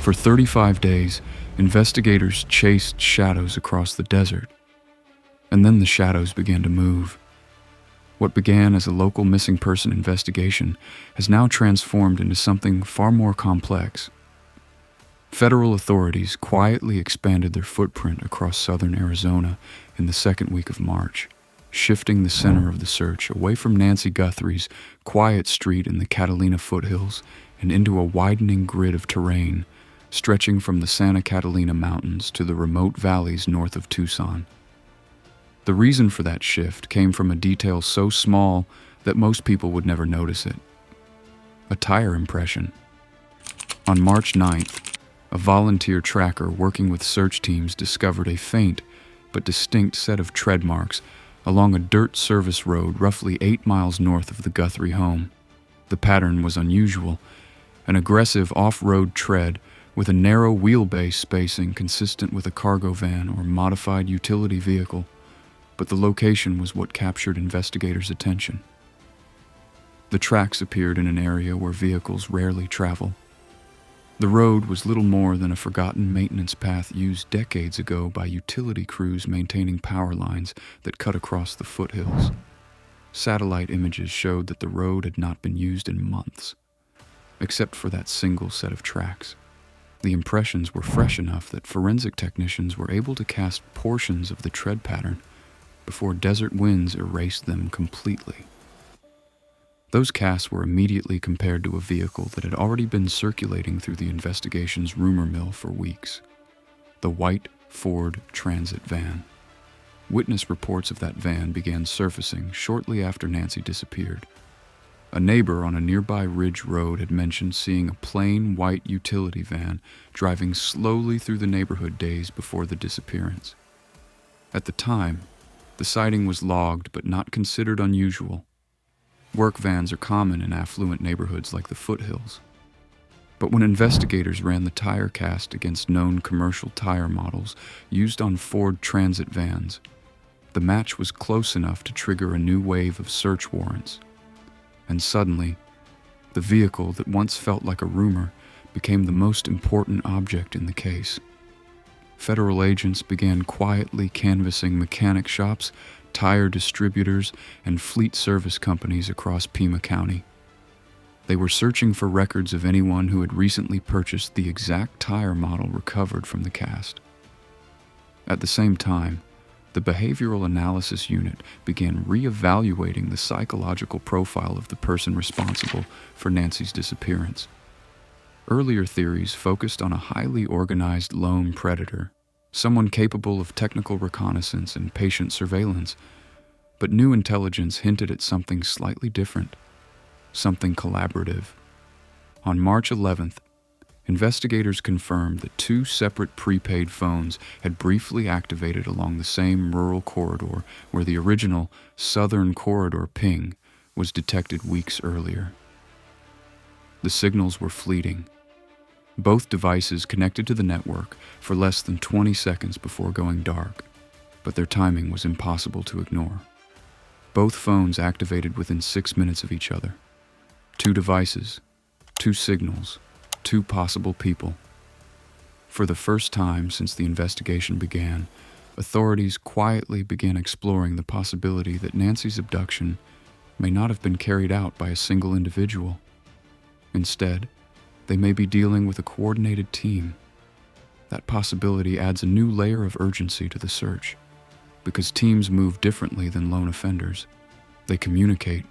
For 35 days, investigators chased shadows across the desert. And then the shadows began to move. What began as a local missing person investigation has now transformed into something far more complex. Federal authorities quietly expanded their footprint across southern Arizona in the second week of March, shifting the center of the search away from Nancy Guthrie's quiet street in the Catalina Foothills and into a widening grid of terrain stretching from the Santa Catalina Mountains to the remote valleys north of Tucson. The reason for that shift came from a detail so small that most people would never notice it: a tire impression. On March 9th, a volunteer tracker working with search teams discovered a faint but distinct set of tread marks along a dirt service road roughly 8 miles north of the Guthrie home. The pattern was unusual, an aggressive off-road tread with a narrow wheelbase spacing consistent with a cargo van or modified utility vehicle, but the location was what captured investigators' attention. The tracks appeared in an area where vehicles rarely travel. The road was little more than a forgotten maintenance path used decades ago by utility crews maintaining power lines that cut across the foothills. Satellite images showed that the road had not been used in months, except for that single set of tracks. The impressions were fresh enough that forensic technicians were able to cast portions of the tread pattern before desert winds erased them completely. Those casts were immediately compared to a vehicle that had already been circulating through the investigation's rumor mill for weeks: the white Ford Transit van. Witness reports of that van began surfacing shortly after Nancy disappeared. A neighbor on a nearby ridge road had mentioned seeing a plain white utility van driving slowly through the neighborhood days before the disappearance. At the time, the sighting was logged but not considered unusual. Work vans are common in affluent neighborhoods like the foothills. But when investigators ran the tire cast against known commercial tire models used on Ford Transit vans, the match was close enough to trigger a new wave of search warrants. And suddenly, the vehicle that once felt like a rumor became the most important object in the case. Federal agents began quietly canvassing mechanic shops, tire distributors, and fleet service companies across Pima County. They were searching for records of anyone who had recently purchased the exact tire model recovered from the cast. At the same time, the Behavioral Analysis Unit began re-evaluating the psychological profile of the person responsible for Nancy's disappearance. Earlier theories focused on a highly organized lone predator, someone capable of technical reconnaissance and patient surveillance, but new intelligence hinted at something slightly different, something collaborative. On March 11th, investigators confirmed that 2 separate prepaid phones had briefly activated along the same rural corridor where the original Southern Corridor ping was detected weeks earlier. The signals were fleeting. Both devices connected to the network for less than 20 seconds before going dark, but their timing was impossible to ignore. Both phones activated within 6 minutes of each other. 2 devices, 2 signals, 2 possible people. For the first time since the investigation began, authorities quietly began exploring the possibility that Nancy's abduction may not have been carried out by a single individual. Instead, they may be dealing with a coordinated team. That possibility adds a new layer of urgency to the search, because teams move differently than lone offenders. They communicate,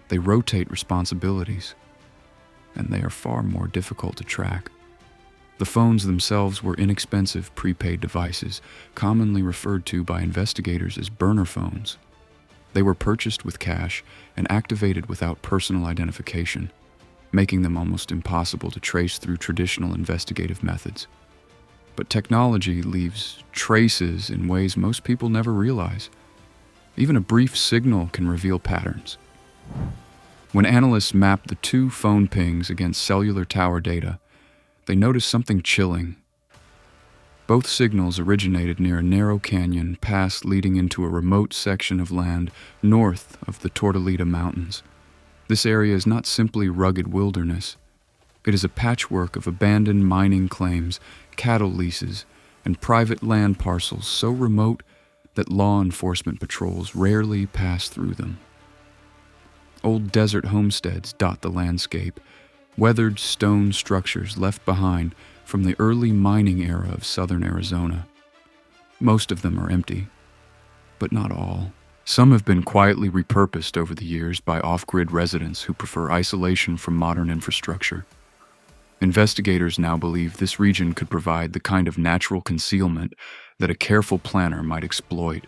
they rotate responsibilities, and they are far more difficult to track. The phones themselves were inexpensive prepaid devices, commonly referred to by investigators as burner phones. They were purchased with cash and activated without personal identification, making them almost impossible to trace through traditional investigative methods. But technology leaves traces in ways most people never realize. Even a brief signal can reveal patterns. When analysts mapped the 2 phone pings against cellular tower data, they noticed something chilling. Both signals originated near a narrow canyon pass leading into a remote section of land north of the Tortolita Mountains. This area is not simply rugged wilderness. It is a patchwork of abandoned mining claims, cattle leases, and private land parcels so remote that law enforcement patrols rarely pass through them. Old desert homesteads dot the landscape, weathered stone structures left behind from the early mining era of southern Arizona. Most of them are empty, but not all. Some have been quietly repurposed over the years by off-grid residents who prefer isolation from modern infrastructure. Investigators now believe this region could provide the kind of natural concealment that a careful planner might exploit.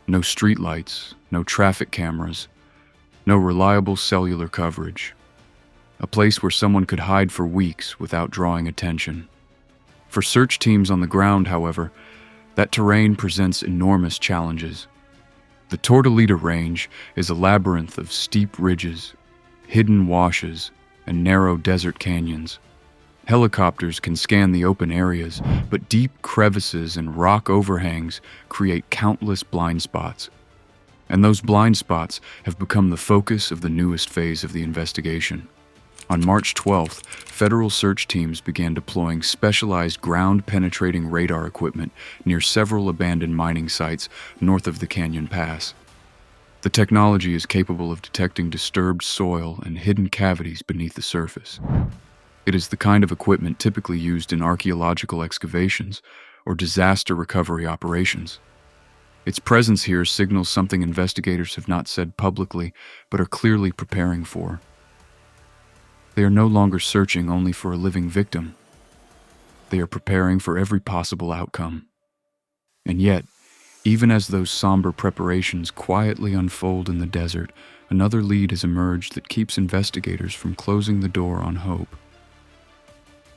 No streetlights, no traffic cameras, no reliable cellular coverage. A place where someone could hide for weeks without drawing attention. For search teams on the ground, however, that terrain presents enormous challenges. The Tortolita Range is a labyrinth of steep ridges, hidden washes, and narrow desert canyons. Helicopters can scan the open areas, but deep crevices and rock overhangs create countless blind spots. And those blind spots have become the focus of the newest phase of the investigation. On March 12th, federal search teams began deploying specialized ground-penetrating radar equipment near several abandoned mining sites north of the Canyon Pass. The technology is capable of detecting disturbed soil and hidden cavities beneath the surface. It is the kind of equipment typically used in archaeological excavations or disaster recovery operations. Its presence here signals something investigators have not said publicly, but are clearly preparing for. They are no longer searching only for a living victim. They are preparing for every possible outcome. And yet, even as those somber preparations quietly unfold in the desert, another lead has emerged that keeps investigators from closing the door on hope.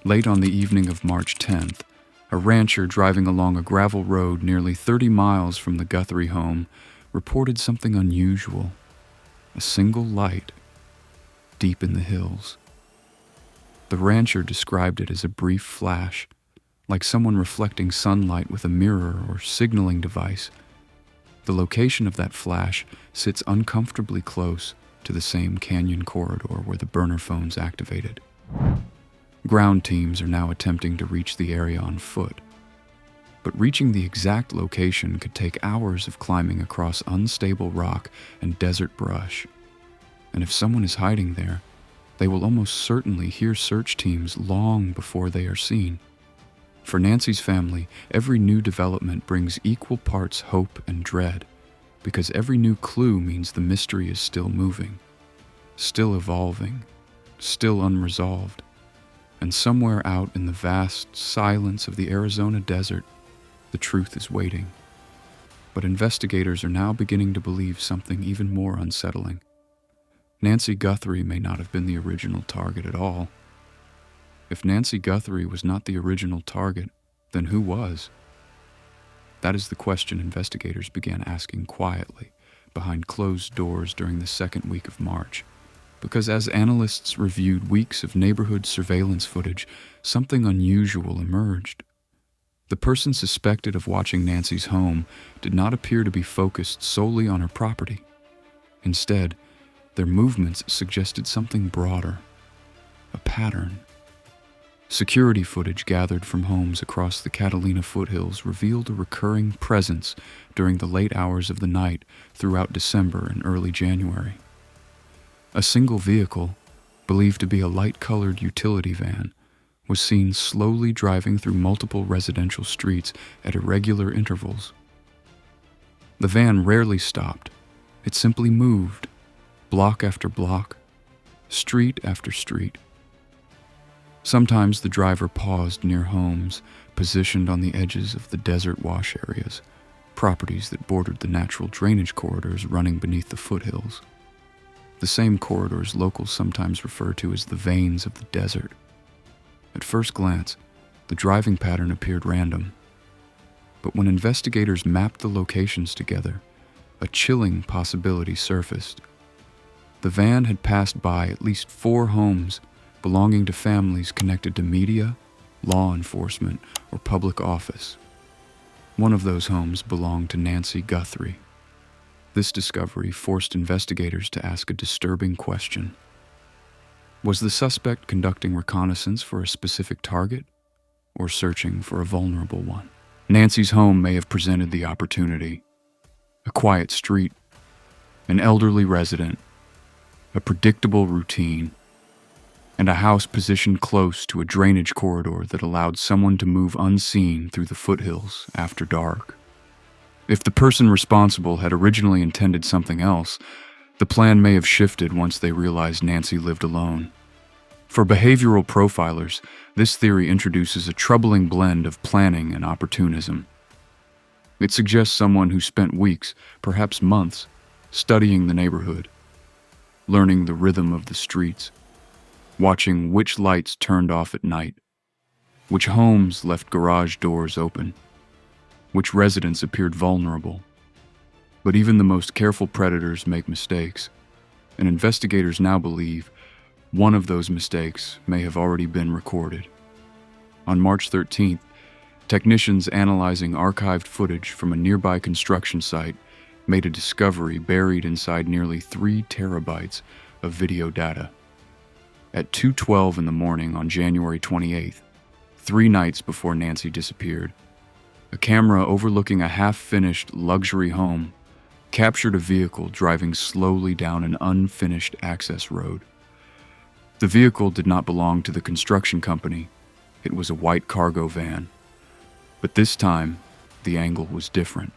Late on the evening of March 10th, a rancher driving along a gravel road nearly 30 miles from the Guthrie home reported something unusual: a single light deep in the hills. The rancher described it as a brief flash, like someone reflecting sunlight with a mirror or signaling device. The location of that flash sits uncomfortably close to the same canyon corridor where the burner phones activated. Ground teams are now attempting to reach the area on foot, but reaching the exact location could take hours of climbing across unstable rock and desert brush. And if someone is hiding there, they will almost certainly hear search teams long before they are seen. For Nancy's family, every new development brings equal parts hope and dread, because every new clue means the mystery is still moving, still evolving, still unresolved. And somewhere out in the vast silence of the Arizona desert, the truth is waiting. But investigators are now beginning to believe something even more unsettling. Nancy Guthrie may not have been the original target at all. If Nancy Guthrie was not the original target, then who was? That is the question investigators began asking quietly, behind closed doors during the second week of March. Because as analysts reviewed weeks of neighborhood surveillance footage, something unusual emerged. The person suspected of watching Nancy's home did not appear to be focused solely on her property. Instead, their movements suggested something broader, a pattern. Security footage gathered from homes across the Catalina Foothills revealed a recurring presence during the late hours of the night throughout December and early January. A single vehicle, believed to be a light-colored utility van, was seen slowly driving through multiple residential streets at irregular intervals. The van rarely stopped. It simply moved, block after block, street after street. Sometimes the driver paused near homes positioned on the edges of the desert wash areas, properties that bordered the natural drainage corridors running beneath the foothills. The same corridors locals sometimes refer to as the veins of the desert. At first glance, the driving pattern appeared random. But when investigators mapped the locations together, a chilling possibility surfaced. The van had passed by at least 4 homes belonging to families connected to media, law enforcement, or public office. One of those homes belonged to Nancy Guthrie. This discovery forced investigators to ask a disturbing question. Was the suspect conducting reconnaissance for a specific target or searching for a vulnerable one? Nancy's home may have presented the opportunity. A quiet street, an elderly resident, a predictable routine, and a house positioned close to a drainage corridor that allowed someone to move unseen through the foothills after dark. If the person responsible had originally intended something else, the plan may have shifted once they realized Nancy lived alone. For behavioral profilers, this theory introduces a troubling blend of planning and opportunism. It suggests someone who spent weeks, perhaps months, studying the neighborhood, learning the rhythm of the streets, watching which lights turned off at night, which homes left garage doors open, which residents appeared vulnerable. But even the most careful predators make mistakes, and investigators now believe one of those mistakes may have already been recorded. On March 13th, technicians analyzing archived footage from a nearby construction site made a discovery buried inside nearly 3 terabytes of video data. At 2:12 in the morning on January 28th, 3 nights before Nancy disappeared, a camera overlooking a half-finished luxury home captured a vehicle driving slowly down an unfinished access road. The vehicle did not belong to the construction company. It was a white cargo van. But this time, the angle was different.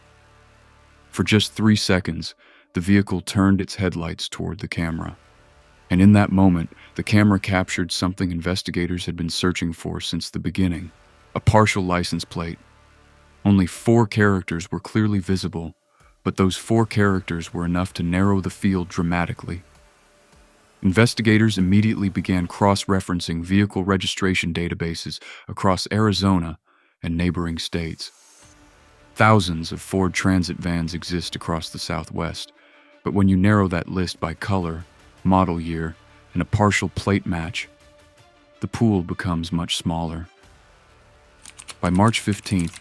For just 3 seconds, the vehicle turned its headlights toward the camera. And in that moment, the camera captured something investigators had been searching for since the beginning: a partial license plate. Only 4 characters were clearly visible, but those 4 characters were enough to narrow the field dramatically. Investigators immediately began cross-referencing vehicle registration databases across Arizona and neighboring states. Thousands of Ford Transit vans exist across the Southwest, but when you narrow that list by color, model year, and a partial plate match, the pool becomes much smaller. By March 15th,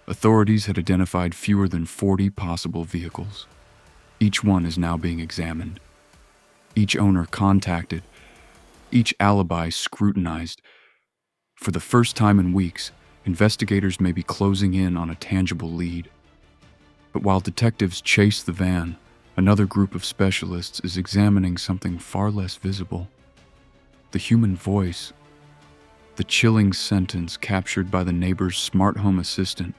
authorities had identified fewer than 40 possible vehicles. Each one is now being examined. Each owner contacted, each alibi scrutinized. For the first time in weeks, investigators may be closing in on a tangible lead. But while detectives chase the van, another group of specialists is examining something far less visible: the human voice, the chilling sentence captured by the neighbor's smart home assistant.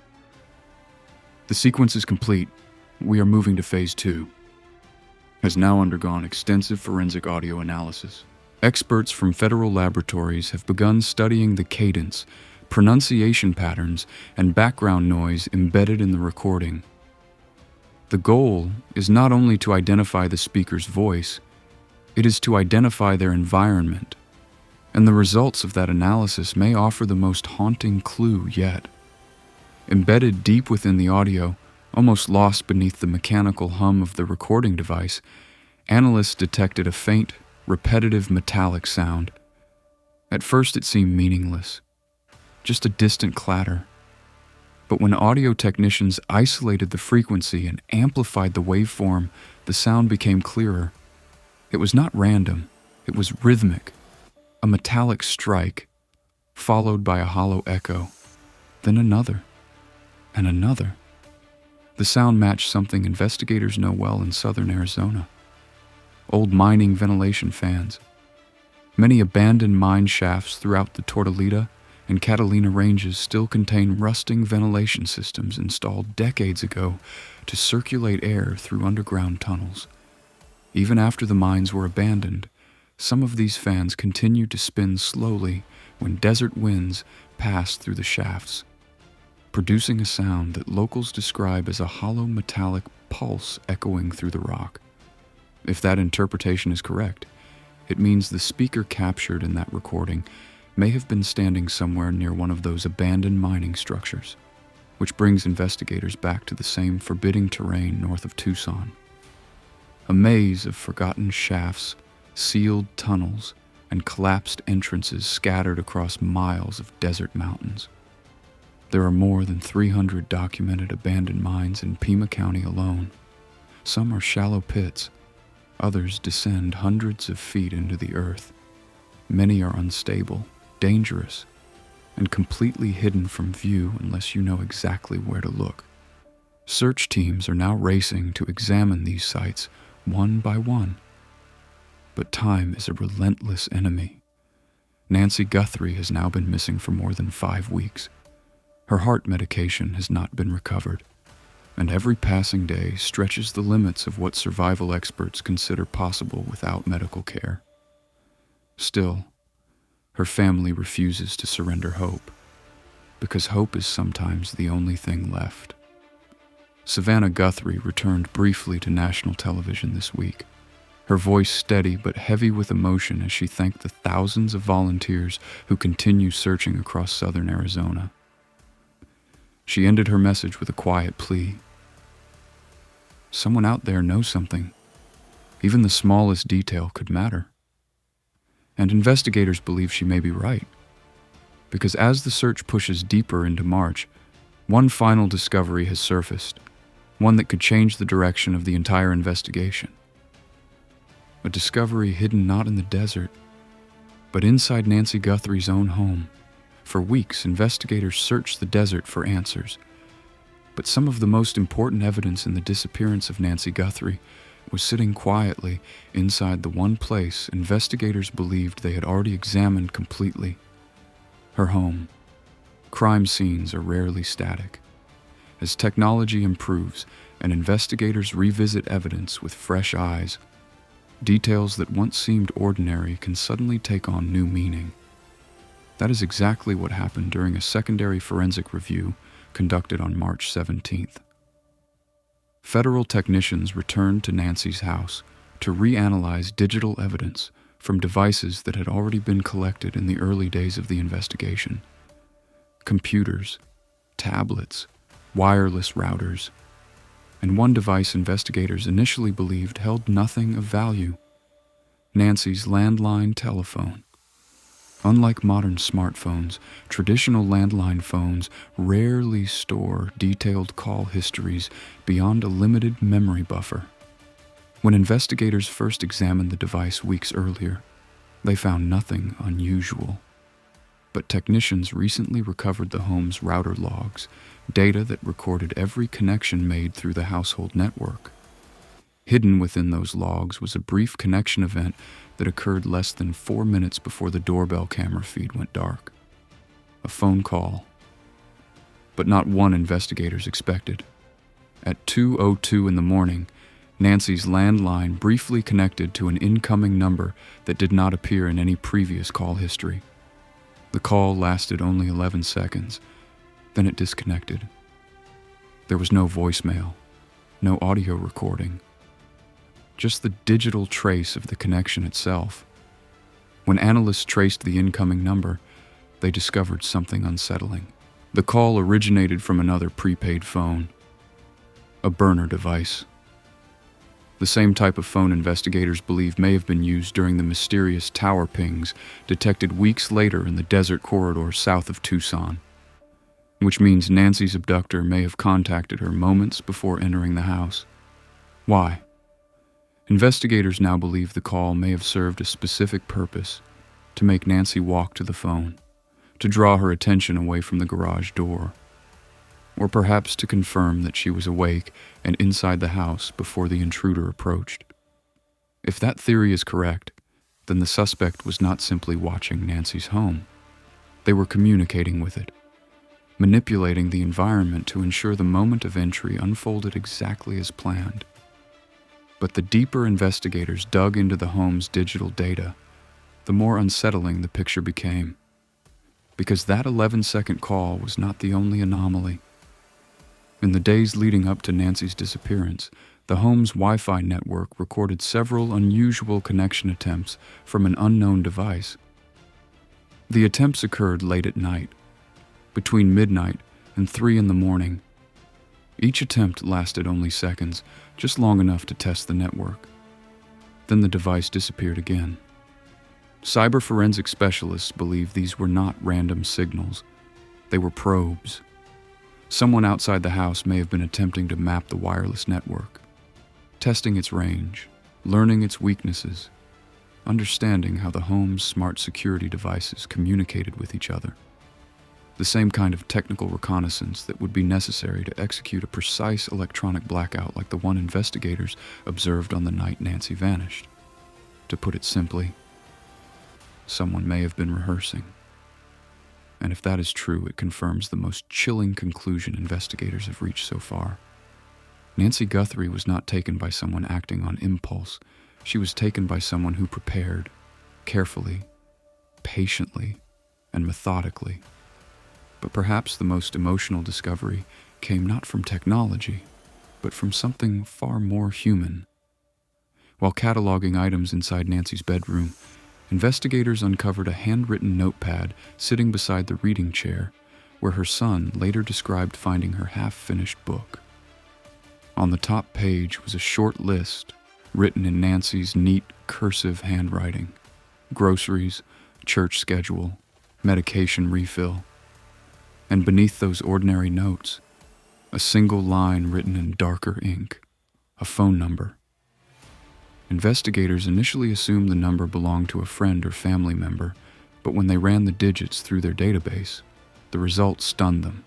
The sequence is complete. We are moving to phase 2. Has now undergone extensive forensic audio analysis. Experts from federal laboratories have begun studying the cadence, pronunciation patterns, and background noise embedded in the recording. The goal is not only to identify the speaker's voice, it is to identify their environment, and the results of that analysis may offer the most haunting clue yet. Embedded deep within the audio, almost lost beneath the mechanical hum of the recording device, analysts detected a faint, repetitive metallic sound. At first it seemed meaningless, just a distant clatter. But when audio technicians isolated the frequency and amplified the waveform, the sound became clearer. It was not random, it was rhythmic, a metallic strike, followed by a hollow echo, then another, and another. The sound matched something investigators know well in southern Arizona: old mining ventilation fans. Many abandoned mine shafts throughout the Tortolita and Catalina ranges still contain rusting ventilation systems installed decades ago to circulate air through underground tunnels. Even after the mines were abandoned, some of these fans continued to spin slowly when desert winds passed through the shafts, producing a sound that locals describe as a hollow metallic pulse echoing through the rock. If that interpretation is correct, it means the speaker captured in that recording may have been standing somewhere near one of those abandoned mining structures, which brings investigators back to the same forbidding terrain north of Tucson. A maze of forgotten shafts, sealed tunnels, and collapsed entrances scattered across miles of desert mountains. There are more than 300 documented abandoned mines in Pima County alone. Some are shallow pits, others descend hundreds of feet into the earth. many are unstable, dangerous, and completely hidden from view unless you know exactly where to look. Search teams are now racing to examine these sites one by one. But time is a relentless enemy. Nancy Guthrie has now been missing for more than 5 weeks. Her heart medication has not been recovered, and every passing day stretches the limits of what survival experts consider possible without medical care. Still, her family refuses to surrender hope, because hope is sometimes the only thing left. Savannah Guthrie returned briefly to national television this week, her voice steady but heavy with emotion as she thanked the thousands of volunteers who continue searching across southern Arizona. She ended her message with a quiet plea. Someone out there knows something. Even the smallest detail could matter. And investigators believe she may be right, because as the search pushes deeper into March, one final discovery has surfaced, one that could change the direction of the entire investigation. A discovery hidden not in the desert, but inside Nancy Guthrie's own home. For weeks, investigators searched the desert for answers, but some of the most important evidence in the disappearance of Nancy Guthrie was sitting quietly inside the one place investigators believed they had already examined completely: her home. Crime scenes are rarely static. As technology improves and investigators revisit evidence with fresh eyes, details that once seemed ordinary can suddenly take on new meaning. That is exactly what happened during a secondary forensic review conducted on March 17th. Federal technicians returned to Nancy's house to reanalyze digital evidence from devices that had already been collected in the early days of the investigation. Computers, tablets, wireless routers, and one device investigators initially believed held nothing of value: Nancy's landline telephone. Unlike modern smartphones, traditional landline phones rarely store detailed call histories beyond a limited memory buffer. When investigators first examined the device weeks earlier, they found nothing unusual. But technicians recently recovered the home's router logs, data that recorded every connection made through the household network. Hidden within those logs was a brief connection event that occurred less than 4 minutes before the doorbell camera feed went dark. A phone call. But not one investigators expected. At 2:02 in the morning, Nancy's landline briefly connected to an incoming number that did not appear in any previous call history. The call lasted only 11 seconds, then it disconnected. There was no voicemail, no audio recording, just the digital trace of the connection itself. When analysts traced the incoming number, they discovered something unsettling. The call originated from another prepaid phone, a burner device. The same type of phone investigators believe may have been used during the mysterious tower pings detected weeks later in the desert corridor south of Tucson, which means Nancy's abductor may have contacted her moments before entering the house. Why? Investigators now believe the call may have served a specific purpose: to make Nancy walk to the phone, to draw her attention away from the garage door, or perhaps to confirm that she was awake and inside the house before the intruder approached. If that theory is correct, then the suspect was not simply watching Nancy's home. They were communicating with it, manipulating the environment to ensure the moment of entry unfolded exactly as planned. But the deeper investigators dug into the home's digital data, the more unsettling the picture became. Because that 11-second call was not the only anomaly. In the days leading up to Nancy's disappearance, the home's Wi-Fi network recorded several unusual connection attempts from an unknown device. The attempts occurred late at night, between midnight and 3 in the morning. Each attempt lasted only seconds, just long enough to test the network. Then the device disappeared again. Cyber forensic specialists believe these were not random signals. They were probes. Someone outside the house may have been attempting to map the wireless network, testing its range, learning its weaknesses. understanding how the home's smart security devices communicated with each other. The same kind of technical reconnaissance that would be necessary to execute a precise electronic blackout like the one investigators observed on the night Nancy vanished. To put it simply, someone may have been rehearsing. And if that is true, it confirms the most chilling conclusion investigators have reached so far. Nancy Guthrie was not taken by someone acting on impulse. She was taken by someone who prepared, carefully, patiently, and methodically. But perhaps the most emotional discovery came not from technology, but from something far more human. While cataloging items inside Nancy's bedroom, investigators uncovered a handwritten notepad sitting beside the reading chair, where her son later described finding her half-finished book. On the top page was a short list, written in Nancy's neat, cursive handwriting: groceries, church schedule, medication refill. And beneath those ordinary notes, a single line written in darker ink, a phone number. Investigators initially assumed the number belonged to a friend or family member, but when they ran the digits through their database, the results stunned them.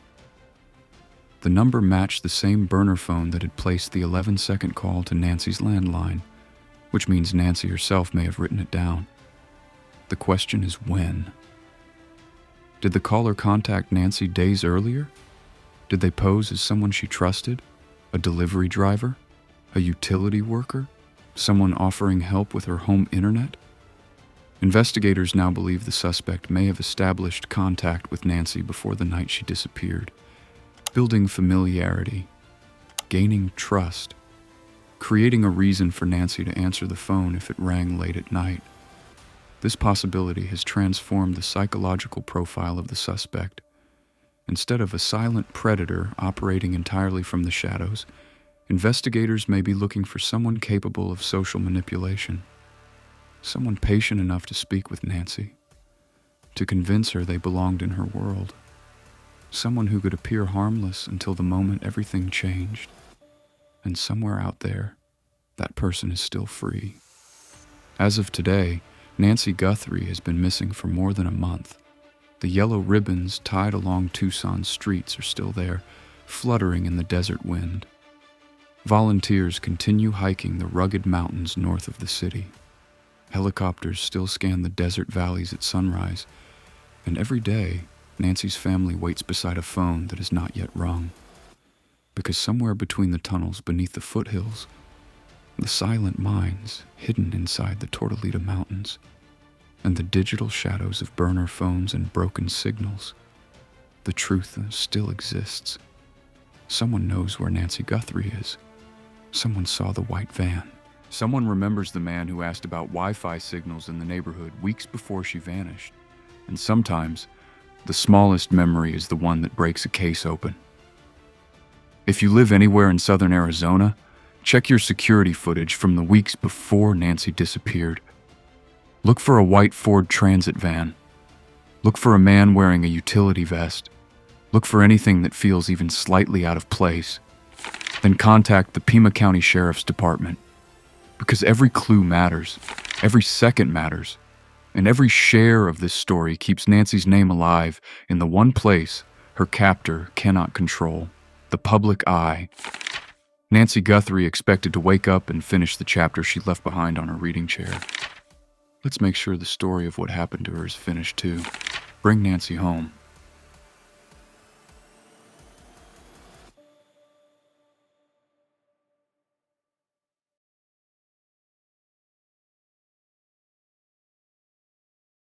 The number matched the same burner phone that had placed the 11-second call to Nancy's landline, which means Nancy herself may have written it down. The question is when. Did the caller contact Nancy days earlier? Did they pose as someone she trusted? A delivery driver? A utility worker? Someone offering help with her home internet? Investigators now believe the suspect may have established contact with Nancy before the night she disappeared, building familiarity, gaining trust, creating a reason for Nancy to answer the phone if it rang late at night. This possibility has transformed the psychological profile of the suspect. Instead of a silent predator operating entirely from the shadows, investigators may be looking for someone capable of social manipulation, someone patient enough to speak with Nancy, to convince her they belonged in her world, someone who could appear harmless until the moment everything changed. And somewhere out there, that person is still free. As of today, Nancy Guthrie has been missing for more than a month. The yellow ribbons tied along Tucson's streets are still there, fluttering in the desert wind. Volunteers continue hiking the rugged mountains north of the city. Helicopters still scan the desert valleys at sunrise, and every day, Nancy's family waits beside a phone that is not yet rung. Because somewhere between the tunnels beneath the foothills, the silent mines hidden inside the Tortolita Mountains, and the digital shadows of burner phones and broken signals, the truth still exists. Someone knows where Nancy Guthrie is. Someone saw the white van. Someone remembers the man who asked about Wi-Fi signals in the neighborhood weeks before she vanished. And sometimes, the smallest memory is the one that breaks a case open. If you live anywhere in southern Arizona, check your security footage from the weeks before Nancy disappeared. Look for a white Ford Transit van. Look for a man wearing a utility vest. Look for anything that feels even slightly out of place. Then contact the Pima County Sheriff's Department. Because every clue matters, every second matters, and every share of this story keeps Nancy's name alive in the one place her captor cannot control, the public eye. Nancy Guthrie expected to wake up and finish the chapter she left behind on her reading chair. Let's make sure the story of what happened to her is finished too. Bring Nancy home.